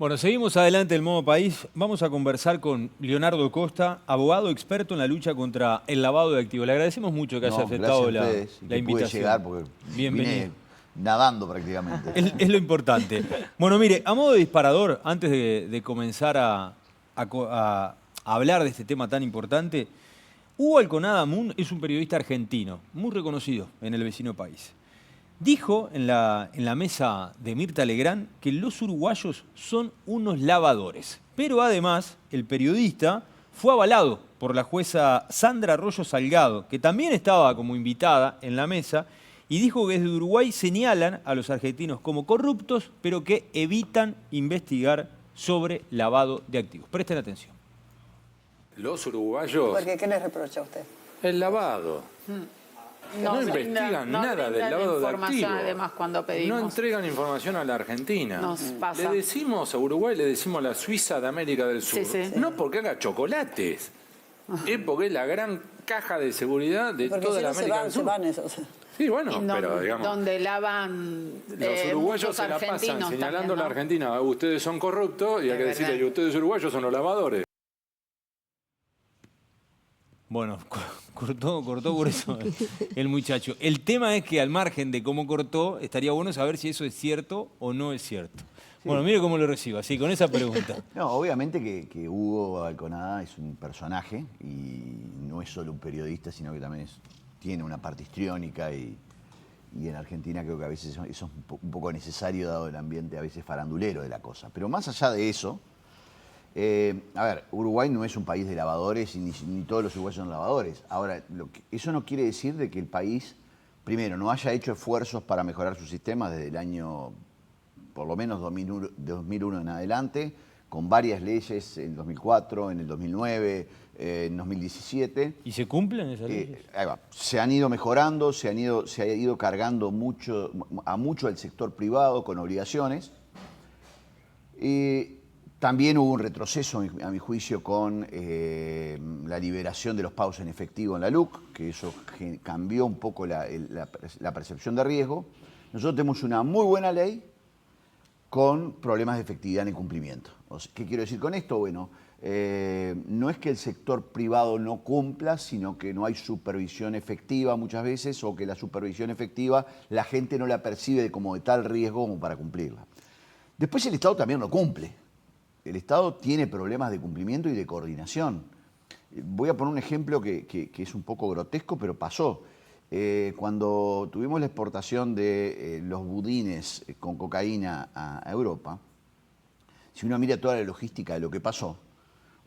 Bueno, seguimos adelante el modo país. Vamos a conversar con Leonardo Costa, abogado experto en la lucha contra el lavado de activos. Le agradecemos mucho que haya aceptado gracias a ustedes, la que pude invitación. llegar porque Bienvenido. vine nadando prácticamente. Es lo importante. Bueno, mire, a modo de disparador, antes de comenzar a hablar de este tema tan importante, Hugo Alconada Moon es un periodista argentino, muy reconocido en el vecino país. Dijo en la mesa de Mirta Legrand que los uruguayos son unos lavadores. Pero además, el periodista fue avalado por la jueza Sandra Arroyo Salgado, que también estaba como invitada en la mesa, y dijo que desde Uruguay señalan a los argentinos como corruptos, pero que evitan investigar sobre lavado de activos. Presten atención. Los uruguayos, ¿Por qué? ¿Qué les reprocha a usted? el lavado. No investigan nada del lavado de activos. Además, cuando pedimos. No entregan información a la Argentina. Nos pasa. Le decimos a Uruguay, le decimos a la Suiza de América del Sur. Sí. No porque haga chocolates, es porque es la gran caja de seguridad de Porque toda si la no se América van, del se Sur. van esos. Sí, bueno, Y pero digamos, donde lavan los uruguayos muchos se la pasan argentinos señalando también, a la ¿no? Argentina, ustedes son corruptos, y hay que verdad. decirle, y ustedes uruguayos son los lavadores. Bueno, cortó por eso el muchacho. El tema es que al margen de cómo cortó, estaría bueno saber si eso es cierto o no es cierto. Bueno, mire cómo lo recibo, así, con esa pregunta. No, obviamente que Hugo Alconada es un personaje y no es solo un periodista, sino que también tiene una parte histriónica y en Argentina creo que a veces eso es un poco necesario dado el ambiente a veces farandulero de la cosa. Pero más allá de eso, a ver, Uruguay no es un país de lavadores y ni todos los uruguayos son lavadores. Ahora, eso no quiere decir de que el país, primero, no haya hecho esfuerzos para mejorar su sistema desde el año, por lo menos 2001 en adelante, con varias leyes en el 2004, en el 2009, en 2017. ¿Y se cumplen esas leyes? Ahí va. Se han ido mejorando, se ha ido cargando mucho al sector privado con obligaciones. También hubo un retroceso, a mi juicio, con la liberación de los pagos en efectivo en la LUC, que eso cambió un poco la percepción de riesgo. Nosotros tenemos una muy buena ley con problemas de efectividad en el cumplimiento. ¿Qué quiero decir con esto? Bueno, no es que el sector privado no cumpla, sino que no hay supervisión efectiva muchas veces, o que la supervisión efectiva la gente no la percibe como de tal riesgo como para cumplirla. Después el Estado también lo cumple. El Estado tiene problemas de cumplimiento y de coordinación. Voy a poner un ejemplo que es un poco grotesco, pero pasó. Cuando tuvimos la exportación de los budines con cocaína a Europa, si uno mira toda la logística de lo que pasó,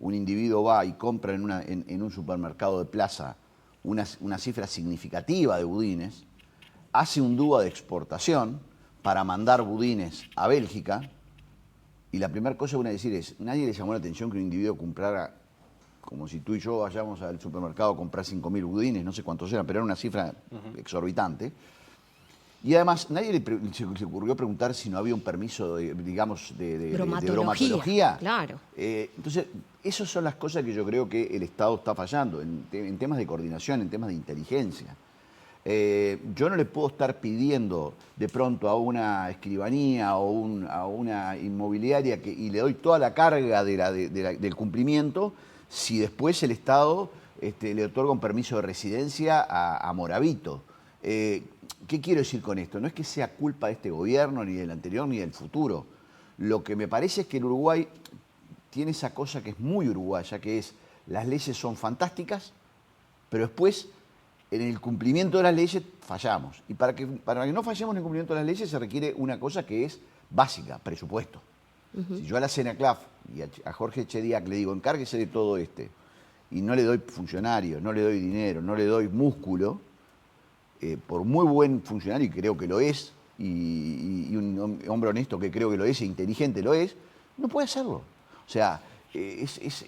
un individuo va y compra en un supermercado de plaza una cifra significativa de budines, hace un DUA de exportación para mandar budines a Bélgica. Y la primera cosa que uno decir es, nadie le llamó la atención que un individuo comprara, como si tú y yo vayamos al supermercado a comprar 5.000 budines, no sé cuántos eran, pero era una cifra exorbitante. Y además, nadie se ocurrió preguntar si no había un permiso, de bromatología. Claro. Entonces, esas son las cosas que yo creo que el Estado está fallando, en temas de coordinación, en temas de inteligencia. Yo no le puedo estar pidiendo de pronto a una escribanía o a una inmobiliaria y le doy toda la carga del cumplimiento si después el Estado le otorga un permiso de residencia a Moravito. ¿Qué quiero decir con esto? No es que sea culpa de este gobierno, ni del anterior, ni del futuro. Lo que me parece es que el Uruguay tiene esa cosa que es muy uruguaya, que es las leyes son fantásticas, pero después en el cumplimiento de las leyes fallamos. Y para que no fallemos en el cumplimiento de las leyes se requiere una cosa que es básica, presupuesto. Si yo a la CENACLAF y a Jorge Chediak le digo, encárguese de todo y no le doy funcionario, no le doy dinero, no le doy músculo, por muy buen funcionario, y creo que lo es, y un hombre honesto que creo que lo es, e inteligente lo es, no puede hacerlo. O sea,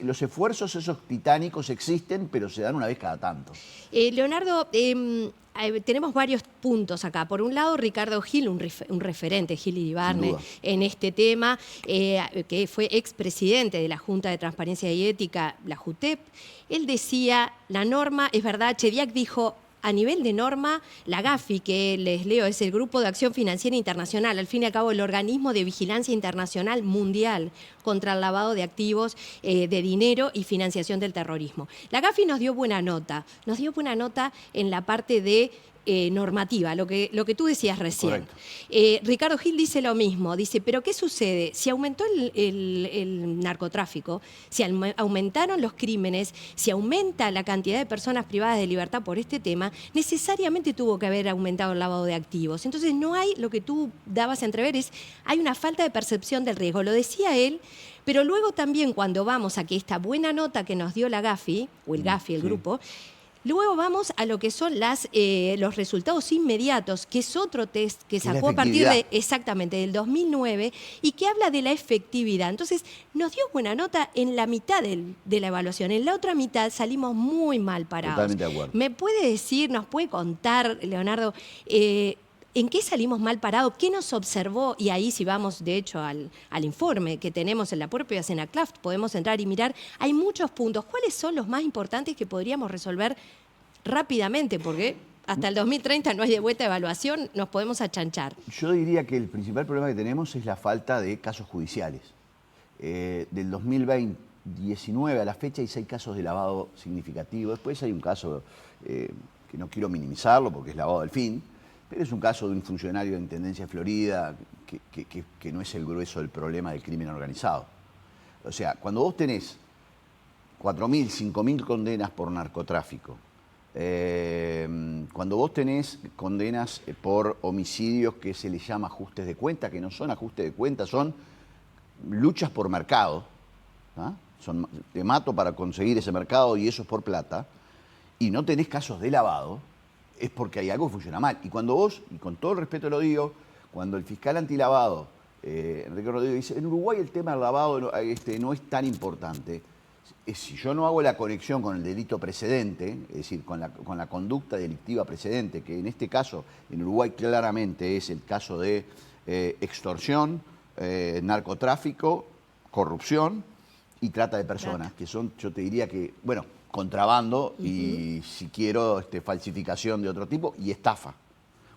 los esfuerzos esos titánicos existen, pero se dan una vez cada tanto. Leonardo, tenemos varios puntos acá. Por un lado, Ricardo Gil, un referente, Gil Iribarne, en este tema, que fue expresidente de la Junta de Transparencia y Ética, la JUTEP. Él decía, la norma, es verdad, Chediak dijo, a nivel de norma, la GAFI, que les leo, es el Grupo de Acción Financiera Internacional, al fin y al cabo el organismo de vigilancia internacional mundial contra el lavado de activos, de dinero y financiación del terrorismo. La GAFI nos dio buena nota en la parte de normativa, lo que tú decías recién. Ricardo Gil dice lo mismo, dice, pero ¿qué sucede? Si aumentó el narcotráfico, si aumentaron los crímenes, si aumenta la cantidad de personas privadas de libertad por este tema, necesariamente tuvo que haber aumentado el lavado de activos. Entonces no hay, lo que tú dabas a entrever hay una falta de percepción del riesgo. Lo decía él, pero luego también cuando vamos a que esta buena nota que nos dio la GAFI, o el GAFI, el grupo, luego vamos a lo que son los resultados inmediatos, que es otro test que sacó a partir exactamente del 2009 y que habla de la efectividad. Entonces, nos dio buena nota en la mitad de la evaluación. En la otra mitad salimos muy mal parados. Totalmente de acuerdo. ¿Me puede decir, nos puede contar, Leonardo, en qué salimos mal parados? ¿Qué nos observó? Y ahí, si vamos, de hecho, al informe que tenemos en la propia Senaclaft, podemos entrar y mirar. Hay muchos puntos. ¿Cuáles son los más importantes que podríamos resolver rápidamente? Porque hasta el 2030 no hay de vuelta de evaluación, nos podemos achanchar. Yo diría que el principal problema que tenemos es la falta de casos judiciales. Del 2019 a la fecha hay 6 casos de lavado significativo. Después hay un caso que no quiero minimizarlo porque es lavado del fin, pero es un caso de un funcionario de Intendencia de Florida que no es el grueso del problema del crimen organizado. O sea, cuando vos tenés 4.000, 5.000 condenas por narcotráfico, cuando vos tenés condenas por homicidios que se les llama ajustes de cuenta, que no son ajustes de cuenta, son luchas por mercado, ¿ah? Te mato para conseguir ese mercado y eso es por plata, y no tenés casos de lavado, es porque hay algo que funciona mal. Y cuando vos, y con todo el respeto lo digo, cuando el fiscal antilavado, Enrique Rodríguez, dice, en Uruguay el tema del lavado no es tan importante, si yo no hago la conexión con el delito precedente, es decir, con la conducta delictiva precedente, que en este caso, en Uruguay claramente es el caso de extorsión, narcotráfico, corrupción y trata de personas, que son, yo te diría que, bueno, contrabando y, si quiero, falsificación de otro tipo y estafa.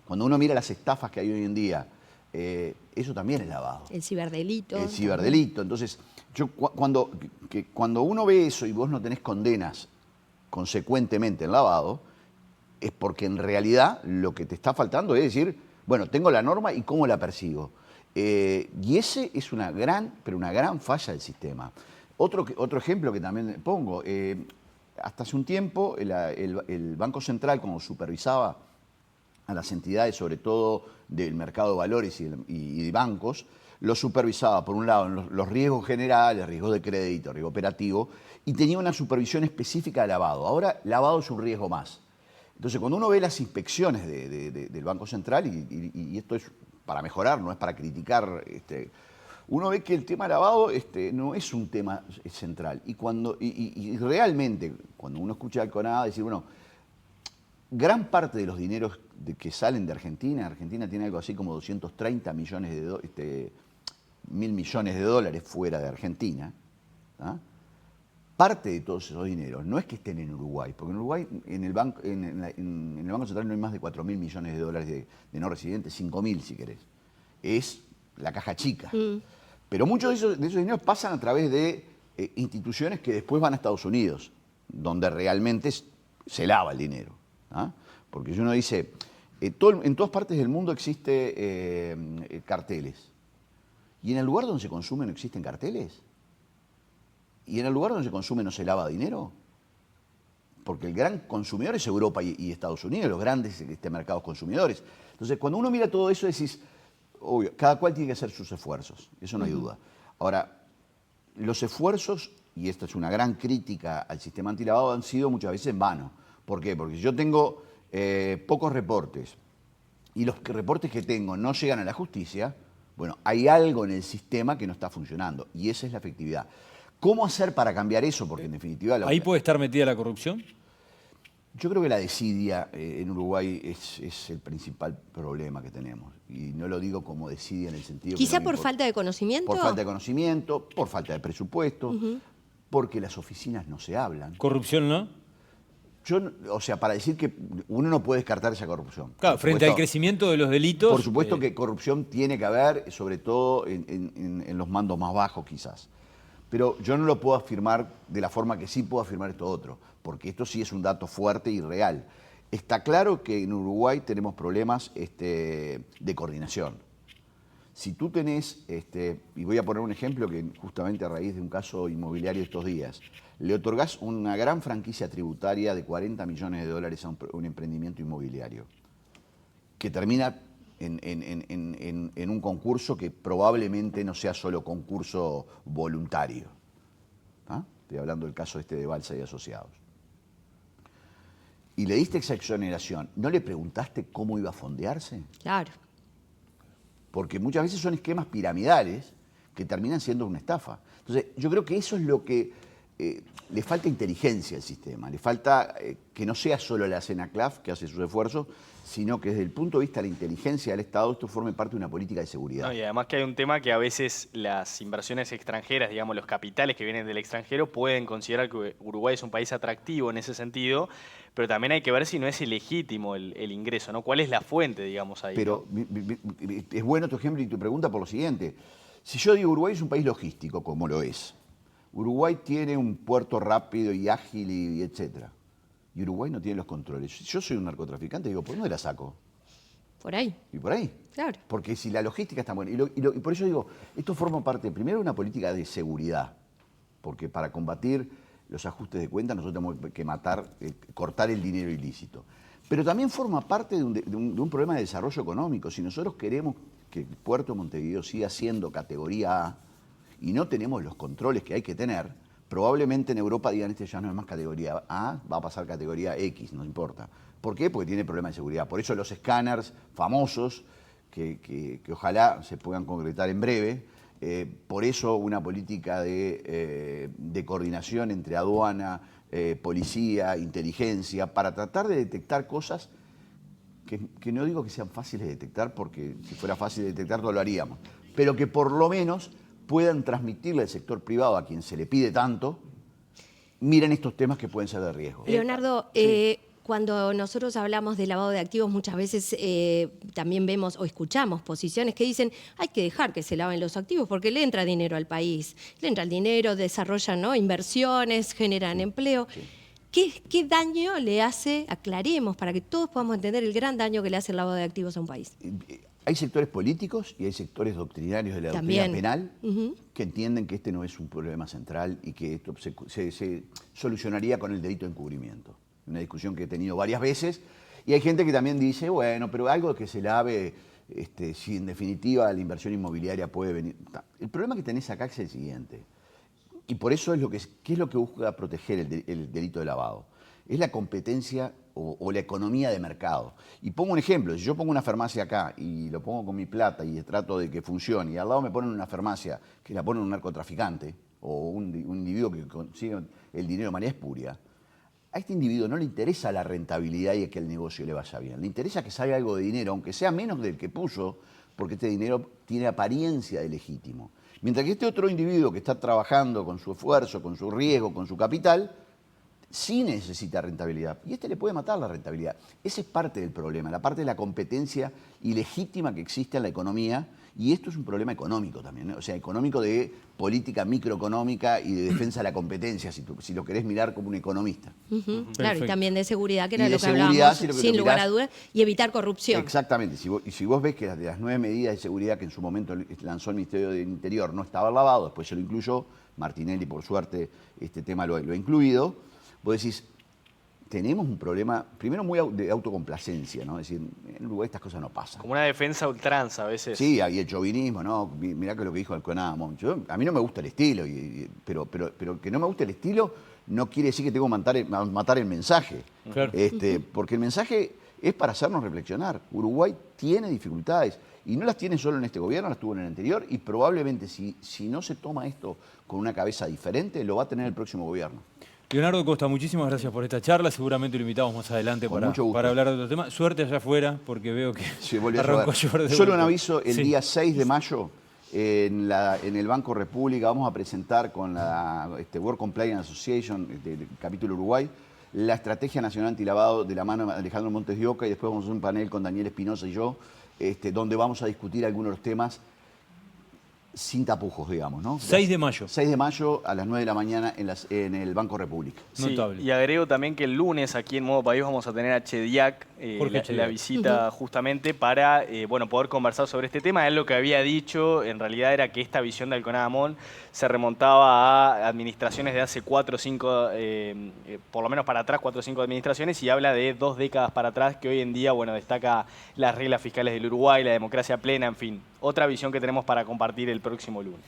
Cuando uno mira las estafas que hay hoy en día, eso también es lavado. El ciberdelito. El ciberdelito. Entonces, cuando uno ve eso y vos no tenés condenas consecuentemente en lavado, es porque en realidad lo que te está faltando es decir, bueno, tengo la norma y cómo la persigo. Y ese es una gran falla del sistema. Otro ejemplo que también pongo, hasta hace un tiempo el Banco Central, como supervisaba a las entidades, sobre todo del mercado de valores y de bancos, lo supervisaba, por un lado, en los riesgos generales, riesgos de crédito, riesgo operativo, y tenía una supervisión específica de lavado. Ahora, lavado es un riesgo más. Entonces, cuando uno ve las inspecciones del Banco Central, y esto es para mejorar, no es para criticar, uno ve que el tema lavado no es un tema central. Y realmente, cuando uno escucha al CONADA decir, bueno, gran parte de los dineros que salen de Argentina tiene algo así como 230 millones mil millones de dólares fuera de Argentina. ¿Ah? Parte de todos esos dineros no es que estén en Uruguay, porque en Uruguay, en el Banco Central no hay más de 4.000 millones de dólares de no residentes, 5.000 si querés. Es la caja chica. Pero muchos de esos dineros pasan a través de instituciones que después van a Estados Unidos, donde realmente se lava el dinero. ¿Ah? Porque si uno dice, en todas partes del mundo existe carteles. ¿Y en el lugar donde se consume no existen carteles? ¿Y en el lugar donde se consume no se lava dinero? Porque el gran consumidor es Europa y Estados Unidos, los grandes mercados consumidores. Entonces, cuando uno mira todo eso, decís, obvio, cada cual tiene que hacer sus esfuerzos, eso no hay duda. Ahora, los esfuerzos, y esta es una gran crítica al sistema antilavado, han sido muchas veces en vano. ¿Por qué? Porque si yo tengo pocos reportes y los reportes que tengo no llegan a la justicia, bueno, hay algo en el sistema que no está funcionando y esa es la efectividad. ¿Cómo hacer para cambiar eso? Porque en definitiva... ¿Ahí puede estar metida la corrupción? Yo creo que la desidia en Uruguay es el principal problema que tenemos. Y no lo digo como desidia en el sentido... ¿Quizá por falta de conocimiento? Por falta de conocimiento, por falta de presupuesto, porque las oficinas no se hablan. ¿Corrupción no? o sea, para decir que uno no puede descartar esa corrupción. Claro, Por frente supuesto, al crecimiento de los delitos. Por supuesto que corrupción tiene que haber, sobre todo en los mandos más bajos quizás. Pero yo no lo puedo afirmar de la forma que sí puedo afirmar esto otro, porque esto sí es un dato fuerte y real. Está claro que en Uruguay tenemos problemas de coordinación. Si tú tenés, y voy a poner un ejemplo que justamente a raíz de un caso inmobiliario estos días, le otorgás una gran franquicia tributaria de 40 millones de dólares a un emprendimiento inmobiliario, que termina en un concurso que probablemente no sea solo concurso voluntario. ¿Ah? Estoy hablando del caso de Balsa y Asociados. Y le diste esa exoneración, ¿no le preguntaste cómo iba a fondearse? Claro. Porque muchas veces son esquemas piramidales que terminan siendo una estafa. Entonces, yo creo que eso es lo que le falta inteligencia al sistema, le falta que no sea solo la CENACLAF que hace sus esfuerzos, sino que desde el punto de vista de la inteligencia del Estado esto forme parte de una política de seguridad. No, y además que hay un tema que a veces las inversiones extranjeras, digamos, los capitales que vienen del extranjero pueden considerar que Uruguay es un país atractivo en ese sentido, pero también hay que ver si no es ilegítimo el ingreso, ¿no? ¿Cuál es la fuente, digamos, ahí? Pero es bueno tu ejemplo y tu pregunta por lo siguiente. Si yo digo Uruguay es un país logístico, como lo es, Uruguay tiene un puerto rápido y ágil y etcétera, y Uruguay no tiene los controles. Si yo soy un narcotraficante, digo, ¿por dónde la saco? Por ahí. Y por ahí. Claro. Porque si la logística está buena. Y por eso digo, esto forma parte, primero, de una política de seguridad. Porque para combatir los ajustes de cuentas nosotros tenemos que cortar el dinero ilícito. Pero también forma parte de un problema de desarrollo económico. Si nosotros queremos que el puerto de Montevideo siga siendo categoría A y no tenemos los controles que hay que tener, probablemente en Europa digan, este ya no es más categoría A, va a pasar categoría X, no importa. ¿Por qué? Porque tiene problemas de seguridad. Por eso los escáneres famosos, que ojalá se puedan concretar en breve, por eso una política de coordinación entre aduana, policía, inteligencia, para tratar de detectar cosas que no digo que sean fáciles de detectar, porque si fuera fácil de detectar no lo haríamos, pero que por lo menos puedan transmitirle al sector privado, a quien se le pide tanto, miren estos temas que pueden ser de riesgo. Leonardo, cuando nosotros hablamos de lavado de activos, muchas veces también vemos o escuchamos posiciones que dicen hay que dejar que se laven los activos porque le entra dinero al país. Le entra el dinero, desarrollan, ¿no?, inversiones, generan empleo. Sí. ¿Qué daño le hace, aclaremos, para que todos podamos entender el gran daño que le hace el lavado de activos a un país? Hay sectores políticos y hay sectores doctrinarios de la doctrina penal que entienden que este no es un problema central y que esto se solucionaría con el delito de encubrimiento. Una discusión que he tenido varias veces. Y hay gente que también dice, bueno, pero algo que se lave, si en definitiva la inversión inmobiliaria puede venir. El problema que tenés acá es el siguiente. Y por eso es ¿qué es lo que busca proteger el delito de lavado? Es la competencia o la economía de mercado. Y pongo un ejemplo, si yo pongo una farmacia acá y lo pongo con mi plata y trato de que funcione, y al lado me ponen una farmacia que la pone un narcotraficante o un individuo que consigue el dinero de manera espuria, a este individuo no le interesa la rentabilidad y que el negocio le vaya bien. Le interesa que salga algo de dinero, aunque sea menos del que puso, porque este dinero tiene apariencia de legítimo. Mientras que este otro individuo que está trabajando con su esfuerzo, con su riesgo, con su capital, sí necesita rentabilidad. Y le puede matar la rentabilidad. Ese es parte del problema, la parte de la competencia ilegítima que existe en la economía. Y esto es un problema económico también, ¿no? O sea, económico de política microeconómica y de defensa de la competencia, si lo querés mirar como un economista. Claro, y también de seguridad, que era Y lo de que seguridad, hablábamos, si lo que sin lo lugar mirás- a dudas, y evitar corrupción. Exactamente. Si vos ves que de las 9 medidas de seguridad que en su momento lanzó el Ministerio del Interior no estaba lavado, después se lo incluyó, Martinelli por suerte este tema lo ha incluido, vos decís, tenemos un problema, primero muy de autocomplacencia, ¿no? Es decir, en Uruguay estas cosas no pasan. Como una defensa a ultranza a veces. Sí, y el chauvinismo, ¿no? Mirá que lo que dijo Alconada. A mí no me gusta el estilo, pero que no me guste el estilo no quiere decir que tengo que matar el mensaje. Claro. Porque el mensaje es para hacernos reflexionar. Uruguay tiene dificultades y no las tiene solo en este gobierno, las tuvo en el anterior y probablemente si no se toma esto con una cabeza diferente, lo va a tener el próximo gobierno. Leonardo Costa, muchísimas gracias por esta charla. Seguramente lo invitamos más adelante Con mucho gusto. para hablar de otro tema. Suerte allá afuera, porque veo que Sí, volvió a arrancó llover. a llover de Solo un vuelta. aviso, el Sí. día 6 de mayo en el Banco República vamos a presentar con la World Compliance Association del capítulo Uruguay la Estrategia Nacional Antilavado de la mano de Alejandro Montes de Oca, y después vamos a hacer un panel con Daniel Espinosa y yo, donde vamos a discutir algunos de los temas sin tapujos, digamos, ¿no? 6 de mayo. 6 de mayo a las 9 de la mañana en el Banco República. Sí, Notable. y agrego también que el lunes aquí en Modo País vamos a tener a Chediak, Jorge la Chediak. visita justamente para poder conversar sobre este tema. Él lo que había dicho en realidad era que esta visión de Alconada-Amón se remontaba a administraciones de hace 4 o 5, por lo menos para atrás, 4 o 5 administraciones, y habla de 2 décadas para atrás, que hoy en día destaca las reglas fiscales del Uruguay, la democracia plena, en fin. Otra visión que tenemos para compartir el próximo lunes.